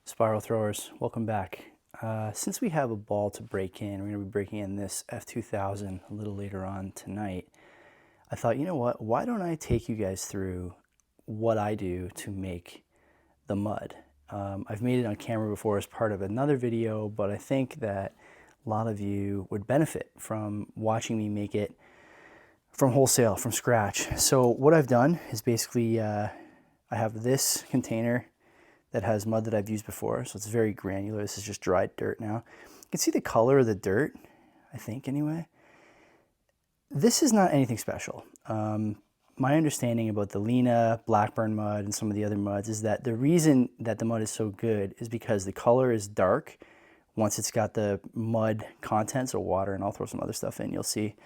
Spiral throwers, welcome back. Since we have a ball to break in, we're going to be breaking in this F2000 a little later on tonight. I thought, you know what, why don't I take you guys through what I do to make the mud. I've made it on camera before as part of another video, but I think that a lot of you would benefit from watching me make it from wholesale, from scratch. So what I've done is basically, I have this container that has mud that I've used before, so it's very granular. This is just dried dirt now. You can see the color of the dirt, I think anyway. This is not anything special. My understanding about the Lena, Blackburn mud, and some of the other muds is that the reason that the mud is so good is because the color is dark once it's got the mud content, so water, and I'll throw some other stuff in, you'll see.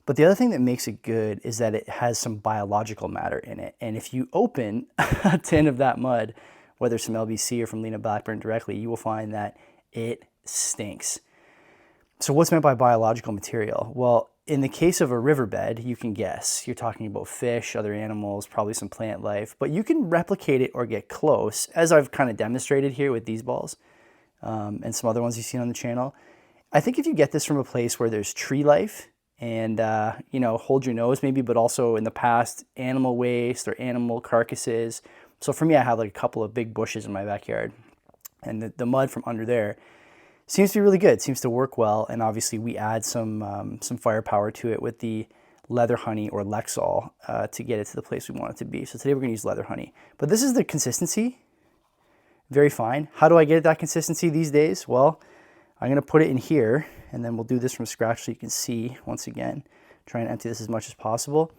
But the other thing that makes it good is that it has some biological matter in it. And if you open a tin of that mud, whether it's from LBC or from Lena Blackburn directly, you will find that it stinks. So what's meant by biological material? Well, in the case of a riverbed, you can guess. You're talking about fish, other animals, probably some plant life, but you can replicate it or get close, as I've kind of demonstrated here with these balls and some other ones you've seen on the channel. I think if you get this from a place where there's tree life and, you know, hold your nose maybe, but also in the past, animal waste or animal carcasses. So for me, I have like a couple of big bushes in my backyard, and the mud from under there seems to be really good. It seems to work well, and obviously we add some firepower to it with the leather honey or Lexol to get it to the place we want it to be. So today we're going to use leather honey. But this is the consistency, very fine. How do I get that consistency these days? Well, I'm going to put it in here, and then we'll do this from scratch so you can see, once again, try and empty this as much as possible.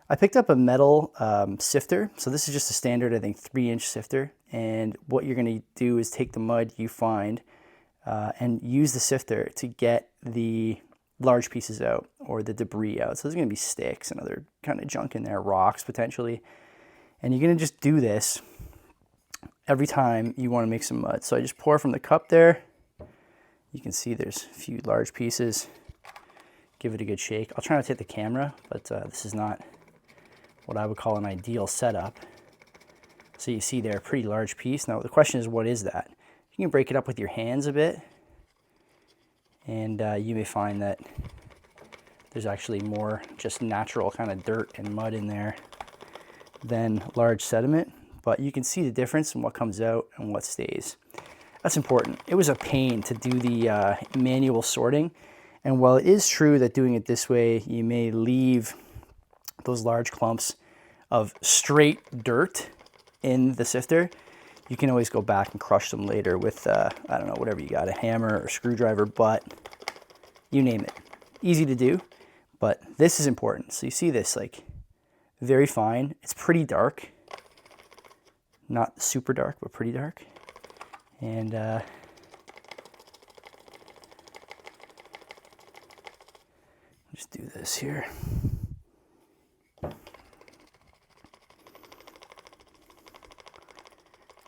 I picked up a metal sifter. So this is just a standard, I think, 3-inch sifter. And what you're going to do is take the mud you find and use the sifter to get the large pieces out or the debris out. So there's going to be sticks and other kind of junk in there, rocks potentially. And you're going to just do this every time you want to make some mud. So I just pour from the cup there. You can see there's a few large pieces. Give it a good shake. I'll try not to hit the camera, but this is not what I would call an ideal setup. So you see there, a pretty large piece. Now the question is, what is that? You can break it up with your hands a bit, and you may find that there's actually more just natural kind of dirt and mud in there than large sediment, but you can see the difference in what comes out and what stays. That's important. It was a pain to do the manual sorting, and while it is true that doing it this way, you may leave those large clumps of straight dirt in the sifter, you can always go back and crush them later with, I don't know, whatever you got, a hammer or screwdriver, butt, you name it. Easy to do, but this is important. So you see this, like, very fine. It's pretty dark. Not super dark, but pretty dark. And just do this here.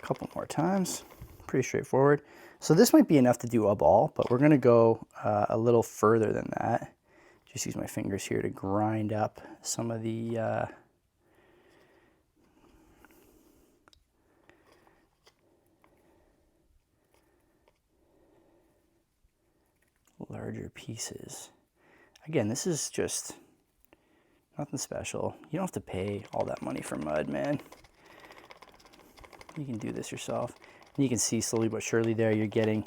Couple more times, pretty straightforward. So this might be enough to do a ball, but we're going to go a little further than that. Just use my fingers here to grind up some of the larger pieces. Again, this is just nothing special. You don't have to pay all that money for mud, man. You can do this yourself. And you can see slowly but surely there you're getting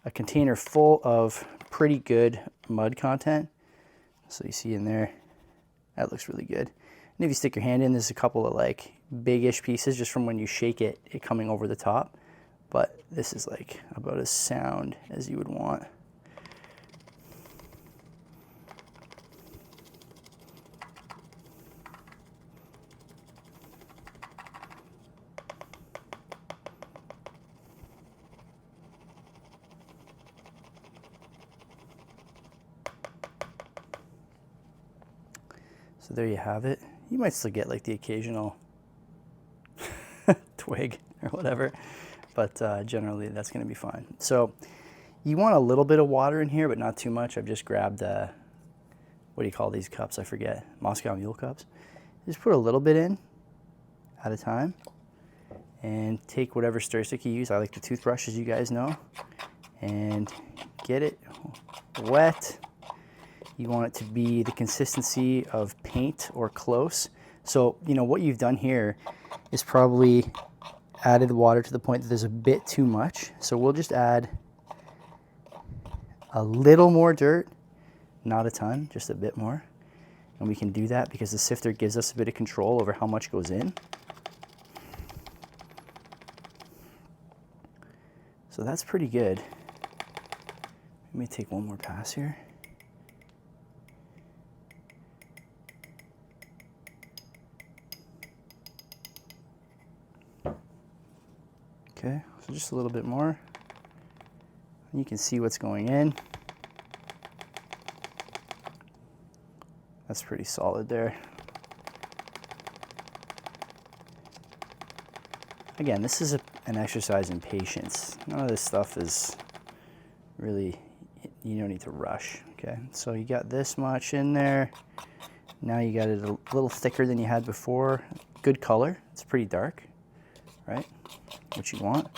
a container full of pretty good mud content. So you see in there, that looks really good. And if you stick your hand in, there's a couple of like big-ish pieces just from when you shake it coming over the top. But this is like about as sound as you would want. So there you have it. You might still get like the occasional twig or whatever, but generally that's going to be fine. So you want a little bit of water in here, but not too much. I've just grabbed, what do you call these cups? I forget. Moscow Mule cups. Just put a little bit in at a time. and take whatever stir stick you use. I like the toothbrush, as you guys know, and get it wet. You want it to be the consistency of paint or close. So, you know, what you've done here is probably added water to the point that there's a bit too much. So we'll just add a little more dirt, not a ton, just a bit more. And we can do that because the sifter gives us a bit of control over how much goes in. So that's pretty good. Let me take one more pass here. Okay, so just a little bit more. You can see what's going in. That's pretty solid there. Again, this is an exercise in patience. None of this stuff is really, you don't need to rush, okay? So you got this much in there. Now you got it a little thicker than you had before. Good color, it's pretty dark, right? What you want.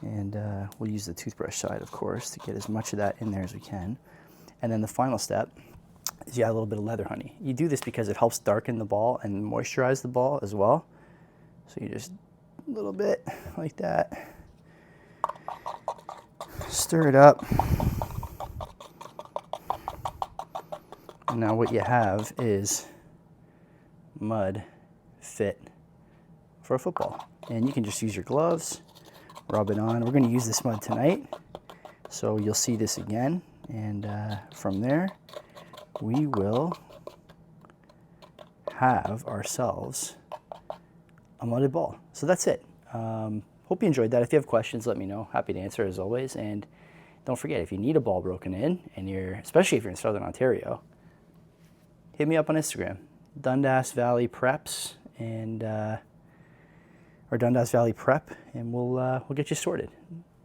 And we'll use the toothbrush side, of course, to get as much of that in there as we can. And then the final step is you add a little bit of leather honey. You do this because it helps darken the ball and moisturize the ball as well. So you just a little bit like that. Stir it up. And now what you have is mud fit for a football. And you can just use your gloves, rub it on. We're going to use this mud tonight, so you'll see this again. And from there, we will have ourselves a mudded ball. So that's it. Hope you enjoyed that. If you have questions, let me know. Happy to answer as always. And don't forget, if you need a ball broken in, and especially if you're in Southern Ontario, hit me up on Instagram, Dundas Valley Preps, and or Dundas Valley Prep, and we'll get you sorted.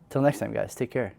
Till next time, guys. Take care.